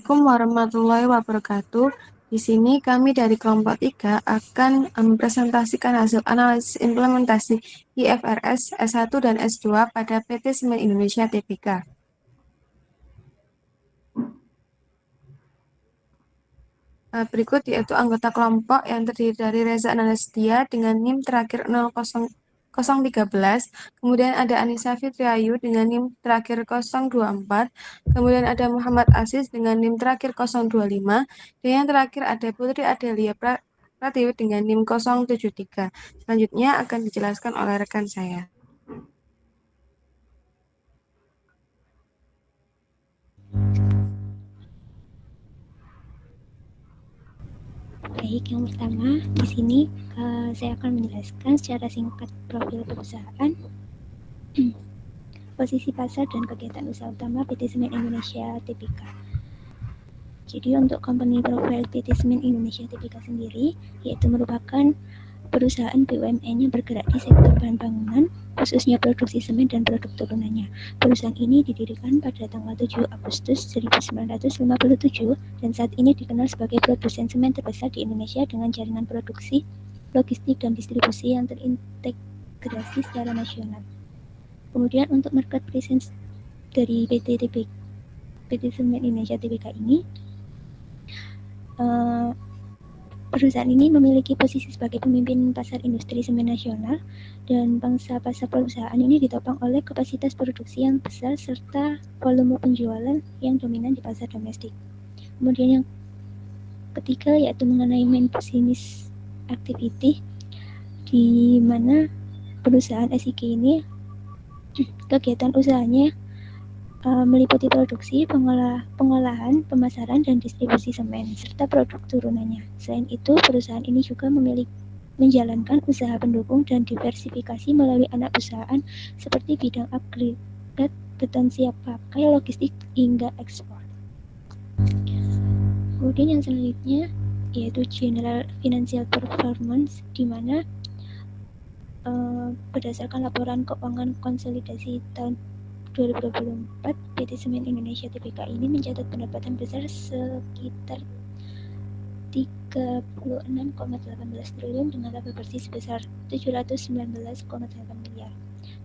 Assalamualaikum warahmatullahi wabarakatuh. Di sini kami dari kelompok 3 akan mempresentasikan hasil analisis implementasi IFRS S1 dan S2 pada PT Semen Indonesia Tbk. Berikut yaitu anggota kelompok yang terdiri dari Reza Anastia dengan NIM terakhir 00013, kemudian ada Anissa Fitriayu dengan NIM terakhir 024, kemudian ada Muhammad Aziz dengan NIM terakhir 025, dan yang terakhir ada Putri Adelia Pratiwi dengan NIM 073. Selanjutnya akan dijelaskan oleh rekan saya. Baik, yang pertama di sini saya akan menjelaskan secara singkat profil perusahaan, posisi pasar dan kegiatan usaha utama PT Semen Indonesia Tbk. Jadi untuk company profile PT Semen Indonesia Tbk sendiri yaitu merupakan perusahaan BUMN yang bergerak di sektor bahan bangunan, khususnya produksi semen dan produk turunannya. Perusahaan ini didirikan pada tanggal 7 Agustus 1957 dan saat ini dikenal sebagai produsen semen terbesar di Indonesia dengan jaringan produksi, logistik, dan distribusi yang terintegrasi secara nasional. Kemudian untuk market presence dari PT Semen Indonesia Tbk ini, perusahaan ini memiliki posisi sebagai pemimpin pasar industri semen nasional dan pangsa pasar perusahaan ini ditopang oleh kapasitas produksi yang besar serta volume penjualan yang dominan di pasar domestik. Kemudian yang ketiga yaitu mengenai main business activity, di mana perusahaan SIG ini kegiatan usahanya meliputi produksi, pengolahan, pemasaran, dan distribusi semen, serta produk turunannya. Selain itu, perusahaan ini juga menjalankan usaha pendukung dan diversifikasi melalui anak perusahaan seperti bidang agregat, beton siap pakai, logistik, hingga ekspor. Kemudian yang selanjutnya yaitu General Financial Performance, di mana berdasarkan laporan keuangan konsolidasi tahun 2024, PT Semen Indonesia Tbk ini mencatat pendapatan besar sekitar 36,18 triliun dengan laba bersih sebesar 719,8 miliar.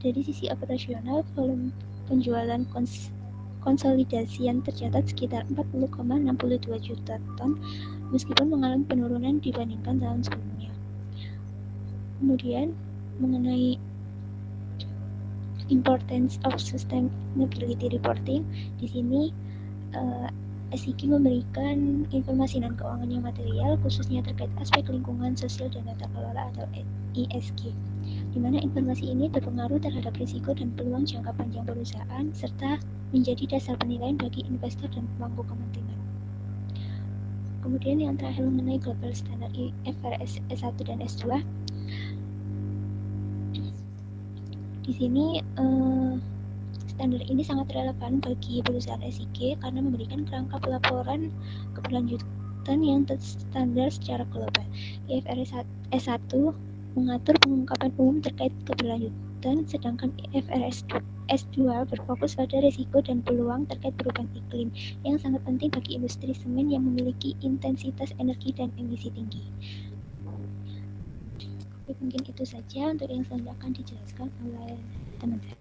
Dari sisi operasional, volume penjualan konsolidasi yang tercatat sekitar 40,62 juta ton meskipun mengalami penurunan dibandingkan tahun sebelumnya. Kemudian mengenai Importance of Sustainability Reporting, di sini SIG memberikan informasi dan keuangan yang material khususnya terkait aspek lingkungan, sosial, dan tata kelola atau ESG, di mana informasi ini berpengaruh terhadap risiko dan peluang jangka panjang perusahaan serta menjadi dasar penilaian bagi investor dan pemangku kepentingan. Kemudian yang terakhir mengenai global standard IFRS S1 dan S2. Di sini standar ini sangat relevan bagi perusahaan SIG karena memberikan kerangka pelaporan keberlanjutan yang terstandar secara global. IFRS S1 mengatur pengungkapan umum terkait keberlanjutan, sedangkan IFRS S2 berfokus pada risiko dan peluang terkait perubahan iklim yang sangat penting bagi industri semen yang memiliki intensitas energi dan emisi tinggi. Mungkin itu saja untuk yang selanjutnya akan dijelaskan oleh teman-teman.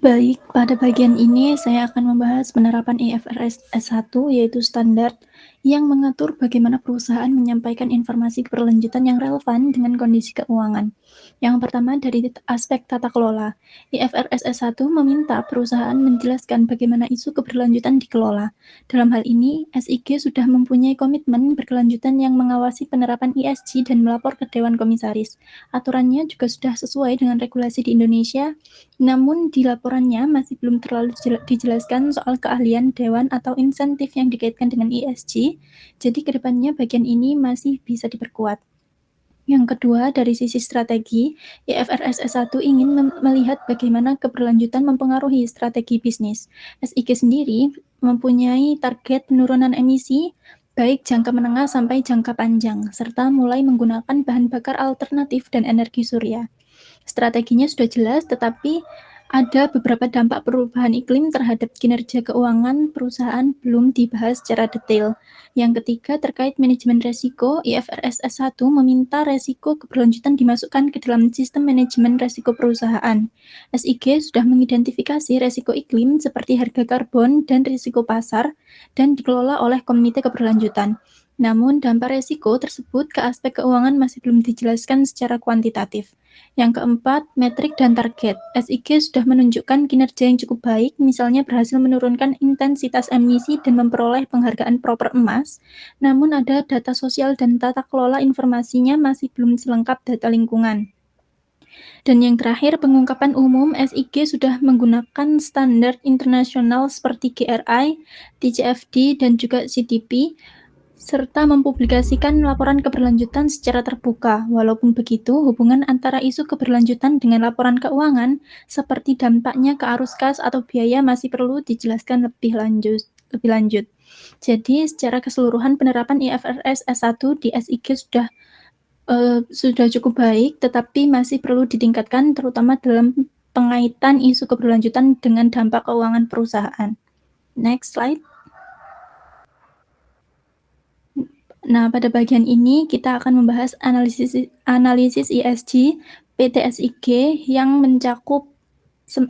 Baik, pada bagian ini saya akan membahas penerapan IFRS S1 yaitu standar yang mengatur bagaimana perusahaan menyampaikan informasi keberlanjutan yang relevan dengan kondisi keuangan. Yang pertama dari aspek tata kelola. IFRS S1 meminta perusahaan menjelaskan bagaimana isu keberlanjutan dikelola. Dalam hal ini, SIG sudah mempunyai komitmen berkelanjutan yang mengawasi penerapan ESG dan melapor ke Dewan Komisaris. Aturannya juga sudah sesuai dengan regulasi di Indonesia, namun di laporannya masih belum terlalu dijelaskan soal keahlian dewan atau insentif yang dikaitkan dengan ESG, jadi kedepannya bagian ini masih bisa diperkuat. Yang kedua, dari sisi strategi, IFRS S1 ingin melihat bagaimana keberlanjutan mempengaruhi strategi bisnis. SIG sendiri mempunyai target penurunan emisi, baik jangka menengah sampai jangka panjang, serta mulai menggunakan bahan bakar alternatif dan energi surya. Strateginya sudah jelas, tetapi ada beberapa dampak perubahan iklim terhadap kinerja keuangan perusahaan belum dibahas secara detail. Yang ketiga, terkait manajemen resiko, IFRS S1 meminta resiko keberlanjutan dimasukkan ke dalam sistem manajemen resiko perusahaan. SIG sudah mengidentifikasi resiko iklim seperti harga karbon dan risiko pasar dan dikelola oleh Komite Keberlanjutan. Namun, dampak resiko tersebut ke aspek keuangan masih belum dijelaskan secara kuantitatif. Yang keempat, metrik dan target. SIG sudah menunjukkan kinerja yang cukup baik, misalnya berhasil menurunkan intensitas emisi dan memperoleh penghargaan Proper Emas, namun ada data sosial dan tata kelola informasinya masih belum selengkap data lingkungan. Dan yang terakhir, pengungkapan umum, SIG sudah menggunakan standar internasional seperti GRI, TCFD, dan juga CDP, serta mempublikasikan laporan keberlanjutan secara terbuka. Walaupun begitu, hubungan antara isu keberlanjutan dengan laporan keuangan, seperti dampaknya ke arus kas atau biaya masih perlu dijelaskan lebih lanjut. Jadi, secara keseluruhan penerapan IFRS S1 di SIG sudah cukup baik, tetapi masih perlu ditingkatkan, terutama dalam pengaitan isu keberlanjutan dengan dampak keuangan perusahaan. Next slide. Nah, pada bagian ini kita akan membahas analisis ESG PT SIG yang mencakup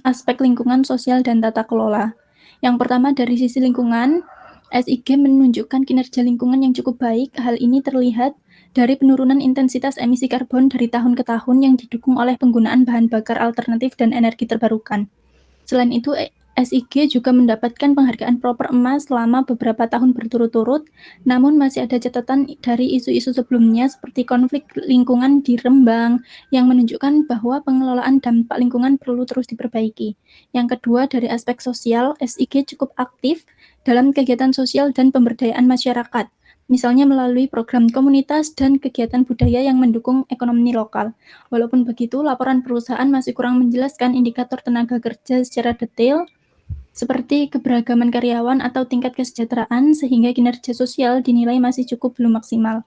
aspek lingkungan, sosial, dan tata kelola. Yang pertama, dari sisi lingkungan, SIG menunjukkan kinerja lingkungan yang cukup baik. Hal ini terlihat dari penurunan intensitas emisi karbon dari tahun ke tahun yang didukung oleh penggunaan bahan bakar alternatif dan energi terbarukan. Selain itu, SIG juga mendapatkan penghargaan Proper Emas selama beberapa tahun berturut-turut, namun masih ada catatan dari isu-isu sebelumnya seperti konflik lingkungan di Rembang yang menunjukkan bahwa pengelolaan dampak lingkungan perlu terus diperbaiki. Yang kedua, dari aspek sosial, SIG cukup aktif dalam kegiatan sosial dan pemberdayaan masyarakat, misalnya melalui program komunitas dan kegiatan budaya yang mendukung ekonomi lokal. Walaupun begitu, laporan perusahaan masih kurang menjelaskan indikator tenaga kerja secara detail, seperti keberagaman karyawan atau tingkat kesejahteraan, sehingga kinerja sosial dinilai masih cukup belum maksimal.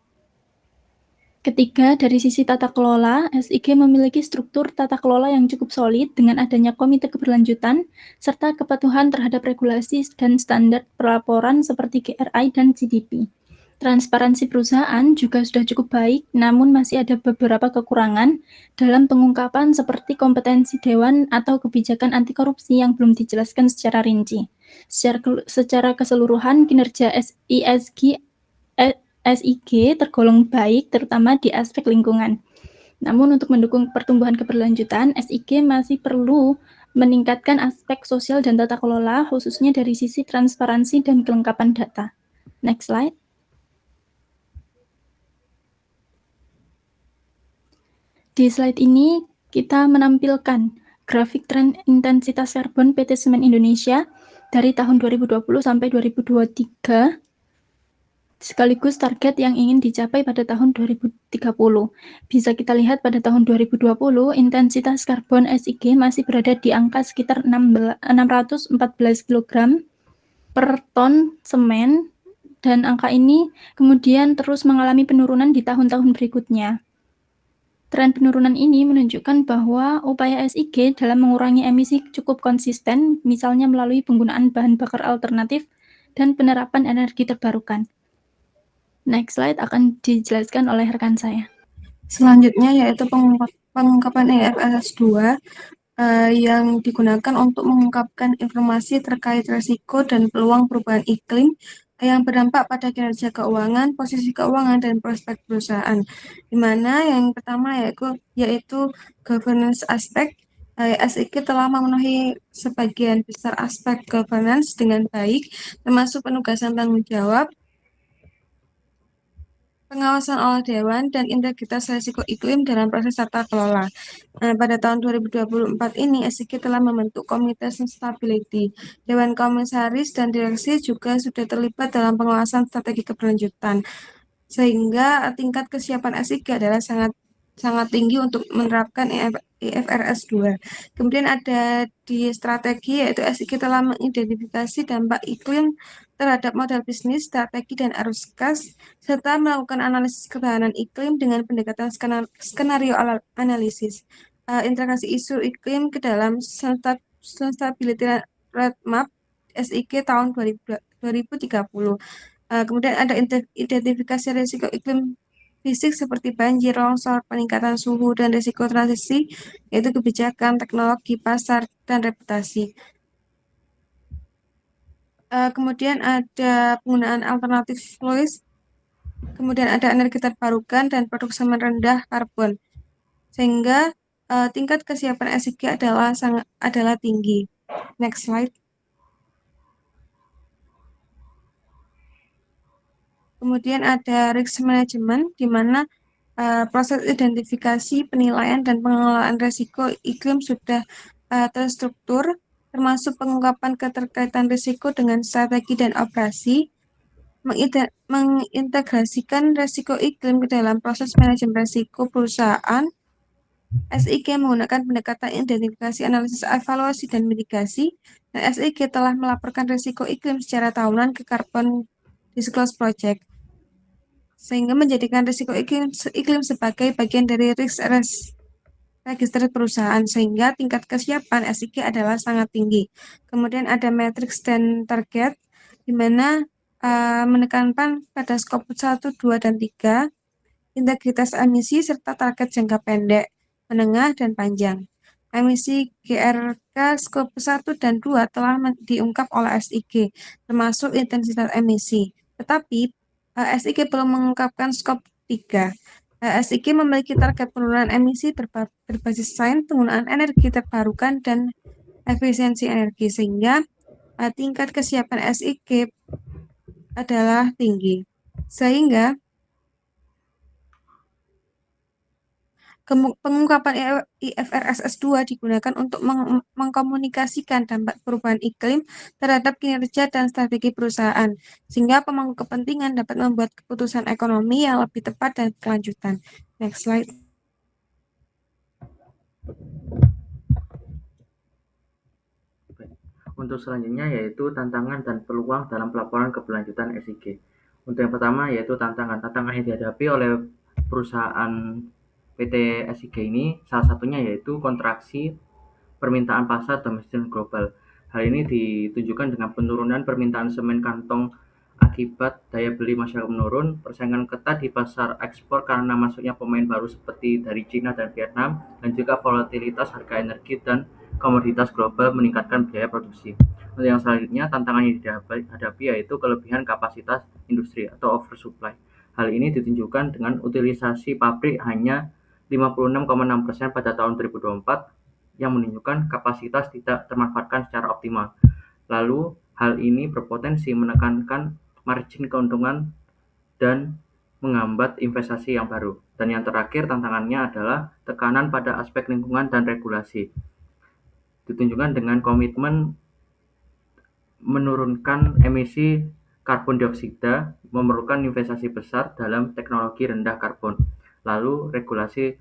Ketiga, dari sisi tata kelola, SIG memiliki struktur tata kelola yang cukup solid dengan adanya komite keberlanjutan, serta kepatuhan terhadap regulasi dan standar pelaporan seperti GRI dan CDP. Transparansi perusahaan juga sudah cukup baik, namun masih ada beberapa kekurangan dalam pengungkapan seperti kompetensi dewan atau kebijakan anti korupsi yang belum dijelaskan secara rinci. Secara keseluruhan, kinerja SIG tergolong baik, terutama di aspek lingkungan. Namun untuk mendukung pertumbuhan keberlanjutan, SIG masih perlu meningkatkan aspek sosial dan tata kelola, khususnya dari sisi transparansi dan kelengkapan data. Next slide. Di slide ini kita menampilkan grafik tren intensitas karbon PT Semen Indonesia dari tahun 2020 sampai 2023, sekaligus target yang ingin dicapai pada tahun 2030. Bisa kita lihat pada tahun 2020, intensitas karbon SIG masih berada di angka sekitar 614 kg per ton semen, dan angka ini kemudian terus mengalami penurunan di tahun-tahun berikutnya. Tren penurunan ini menunjukkan bahwa upaya SIG dalam mengurangi emisi cukup konsisten, misalnya melalui penggunaan bahan bakar alternatif dan penerapan energi terbarukan. Next slide akan dijelaskan oleh rekan saya. Selanjutnya yaitu pengungkapan IFRS 2 yang digunakan untuk mengungkapkan informasi terkait risiko dan peluang perubahan iklim yang berdampak pada kinerja keuangan, posisi keuangan, dan prospek perusahaan. Di mana yang pertama yaitu governance aspect. SIG telah memenuhi sebagian besar aspek governance dengan baik, termasuk penugasan tanggung jawab, pengawasan oleh Dewan, dan integritas risiko iklim dalam proses tata kelola. Pada tahun 2024 ini, SIG telah membentuk Komite Sustainability. Dewan Komisaris dan Direksi juga sudah terlibat dalam pengawasan strategi keberlanjutan, sehingga tingkat kesiapan SIG adalah sangat tinggi untuk menerapkan IFRS 2. Kemudian ada di strategi, yaitu SIG telah mengidentifikasi dampak iklim terhadap modal bisnis, strategi, dan arus kas, serta melakukan analisis ketahanan iklim dengan pendekatan skenario analisis, integrasi isu iklim ke dalam Sustainability Roadmap SIG tahun 2030. Kemudian ada identifikasi risiko iklim fisik seperti banjir, longsor, peningkatan suhu, dan risiko transisi, yaitu kebijakan, teknologi, pasar, dan reputasi. Kemudian ada penggunaan alternatif fuels, kemudian ada energi terbarukan dan produk semen rendah karbon, sehingga tingkat kesiapan SIG adalah tinggi. Next slide. Kemudian ada risk management, di mana proses identifikasi, penilaian, dan pengelolaan risiko iklim sudah terstruktur, termasuk pengungkapan keterkaitan risiko dengan strategi dan operasi, mengintegrasikan risiko iklim ke dalam proses manajemen risiko perusahaan. SIG menggunakan pendekatan identifikasi, analisis, evaluasi, dan mitigasi, dan SIG telah melaporkan risiko iklim secara tahunan ke Carbon Disclosure Project, sehingga menjadikan risiko iklim sebagai bagian dari risk register perusahaan, sehingga tingkat kesiapan SIG adalah sangat tinggi. Kemudian ada matriks dan target, di mana menekankan pada skop 1, 2, dan 3, integritas emisi, serta target jangka pendek, menengah, dan panjang. Emisi GRK skop 1 dan 2 telah diungkap oleh SIG, termasuk intensitas emisi. Tetapi SIG belum mengungkapkan skop 3. SIG memiliki target penurunan emisi berbasis sains, penggunaan energi terbarukan, dan efisiensi energi, sehingga tingkat kesiapan SIG adalah tinggi. Sehingga pengungkapan IFRS S2 digunakan untuk mengkomunikasikan dampak perubahan iklim terhadap kinerja dan strategi perusahaan, sehingga pemangku kepentingan dapat membuat keputusan ekonomi yang lebih tepat dan berkelanjutan. Next slide. Untuk selanjutnya yaitu tantangan dan peluang dalam pelaporan keberlanjutan SIG. Untuk yang pertama yaitu tantangan yang dihadapi oleh perusahaan PT SIG ini, salah satunya yaitu kontraksi permintaan pasar domestik dan global. Hal ini ditunjukkan dengan penurunan permintaan semen kantong akibat daya beli masyarakat menurun, persaingan ketat di pasar ekspor karena masuknya pemain baru seperti dari China dan Vietnam, dan juga volatilitas harga energi dan komoditas global meningkatkan biaya produksi. Untuk yang selanjutnya, tantangan yang dihadapi yaitu kelebihan kapasitas industri atau oversupply. Hal ini ditunjukkan dengan utilisasi pabrik hanya 56,6% pada tahun 2024, yang menunjukkan kapasitas tidak termanfaatkan secara optimal. Lalu, hal ini berpotensi menekankan margin keuntungan dan menghambat investasi yang baru. Dan yang terakhir, tantangannya adalah tekanan pada aspek lingkungan dan regulasi, ditunjukkan dengan komitmen menurunkan emisi karbon dioksida, memerlukan investasi besar dalam teknologi rendah karbon. Lalu, regulasi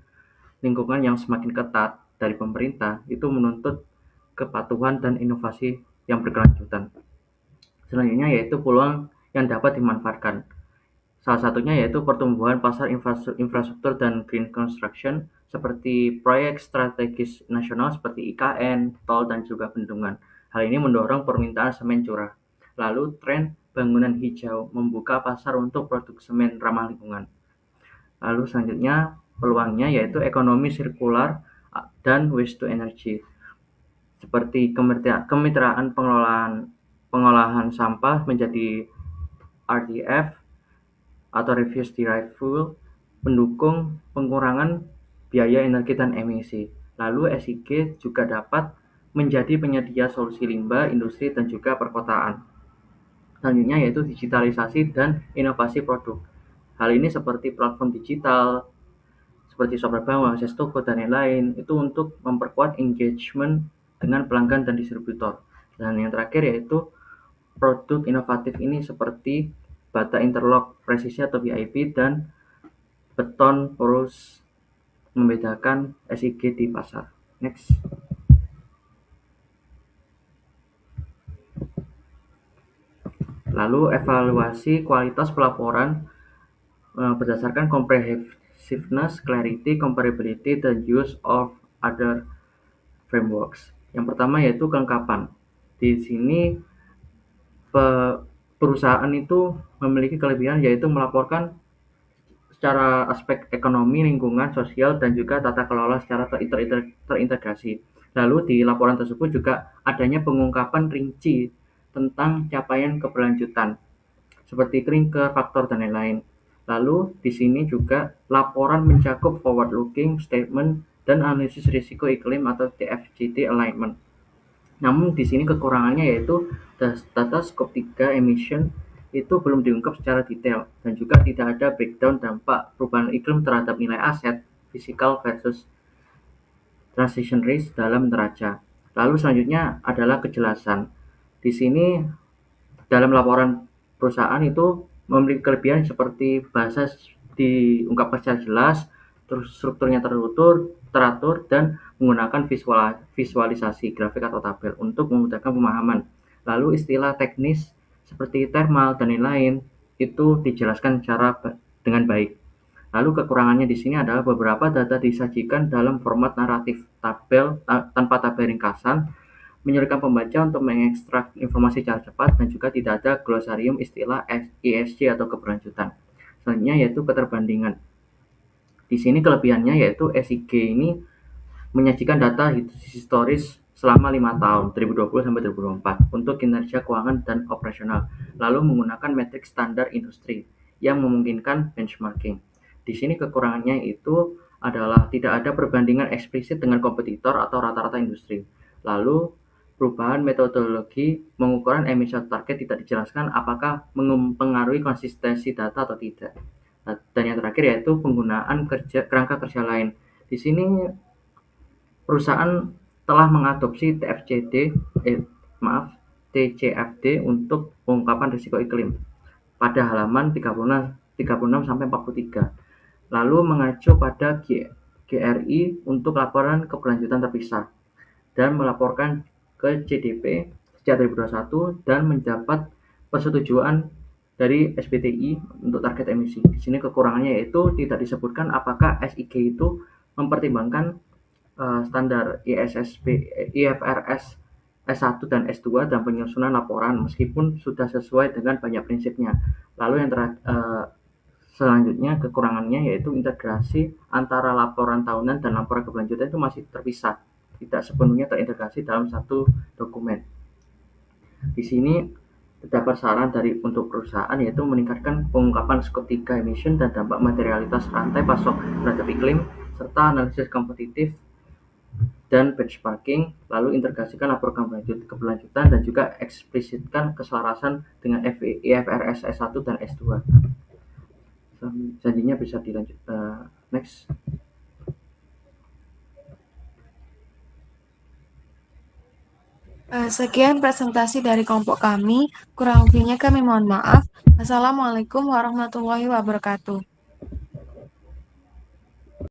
lingkungan yang semakin ketat dari pemerintah itu menuntut kepatuhan dan inovasi yang berkelanjutan. Selanjutnya yaitu peluang yang dapat dimanfaatkan. Salah satunya yaitu pertumbuhan pasar infrastruktur dan green construction seperti proyek strategis nasional seperti IKN, tol, dan juga bendungan. Hal ini mendorong permintaan semen curah. Lalu tren bangunan hijau membuka pasar untuk produk semen ramah lingkungan. Lalu selanjutnya peluangnya yaitu ekonomi sirkular dan waste to energy, seperti kemitraan pengolahan sampah menjadi RDF atau Refuse Derived Fuel, mendukung pengurangan biaya energi dan emisi. Lalu SIG juga dapat menjadi penyedia solusi limbah, industri, dan juga perkotaan. Selanjutnya yaitu digitalisasi dan inovasi produk. Hal ini seperti platform digital, seperti software bank, akses toko, dan lain-lain, itu untuk memperkuat engagement dengan pelanggan dan distributor. Dan yang terakhir yaitu produk inovatif ini seperti bata interlock presisi atau BIP dan beton porous membedakan SIG di pasar. Next. Lalu evaluasi kualitas pelaporan berdasarkan comprehensiveness, clarity, comparability, dan use of other frameworks. Yang pertama yaitu kelengkapan. Di sini perusahaan itu memiliki kelebihan yaitu melaporkan secara aspek ekonomi, lingkungan, sosial, dan juga tata kelola secara terintegrasi. Lalu di laporan tersebut juga adanya pengungkapan rinci tentang capaian keberlanjutan, seperti klingker, faktor, dan lain-lain. Lalu di sini juga laporan mencakup forward-looking statement dan analisis risiko iklim atau TFGD alignment. Namun di sini kekurangannya yaitu data Scope 3 emission itu belum diungkap secara detail dan juga tidak ada breakdown dampak perubahan iklim terhadap nilai aset, physical versus transition risk dalam neraca. Lalu selanjutnya adalah kejelasan. Di sini dalam laporan perusahaan itu memiliki kelebihan seperti bahasa diungkapkan secara jelas, terus strukturnya teratur, dan menggunakan visualisasi grafik atau tabel untuk memudahkan pemahaman. Lalu istilah teknis seperti thermal dan lain-lain itu dijelaskan dengan baik. Lalu kekurangannya di sini adalah beberapa data disajikan dalam format naratif tabel tanpa tabel ringkasan, menyulitkan pembaca untuk mengekstrak informasi secara cepat, dan juga tidak ada glosarium istilah ESG atau keberlanjutan. Selanjutnya yaitu keterbandingan. Di sini kelebihannya yaitu SIG ini menyajikan data historis selama 5 tahun, 2020 sampai 2024, untuk kinerja keuangan dan operasional, lalu menggunakan metrik standar industri yang memungkinkan benchmarking. Di sini kekurangannya itu adalah tidak ada perbandingan eksplisit dengan kompetitor atau rata-rata industri. Lalu perubahan metodologi pengukuran emisi target tidak dijelaskan apakah mempengaruhi konsistensi data atau tidak. Dan yang terakhir yaitu penggunaan kerangka kerja lain. Di sini perusahaan telah mengadopsi TCFD untuk pengungkapan risiko iklim pada halaman 36 sampai 43. Lalu mengacu pada GRI untuk laporan keberlanjutan terpisah dan melaporkan ke CDP sejak 2021 dan mendapat persetujuan dari SBTi untuk target emisi. Di sini kekurangannya yaitu tidak disebutkan apakah SIG itu mempertimbangkan standar IFRS S1 dan S2 dan penyusunan laporan meskipun sudah sesuai dengan banyak prinsipnya. Lalu yang selanjutnya kekurangannya yaitu integrasi antara laporan tahunan dan laporan keberlanjutan itu masih terpisah, tidak sepenuhnya terintegrasi dalam satu dokumen. Di sini terdapat saran untuk perusahaan yaitu meningkatkan pengungkapan Scope 3 emission dan dampak materialitas rantai pasok terhadap iklim, serta analisis kompetitif dan benchmarking, lalu integrasikan laporan keberlanjutan dan juga eksplisitkan keselarasan dengan IFRS S1 dan S2. Selanjutnya bisa dilanjut. Next. Sekian presentasi dari kelompok kami. Kurang lebihnya kami mohon maaf. Assalamualaikum warahmatullahi wabarakatuh.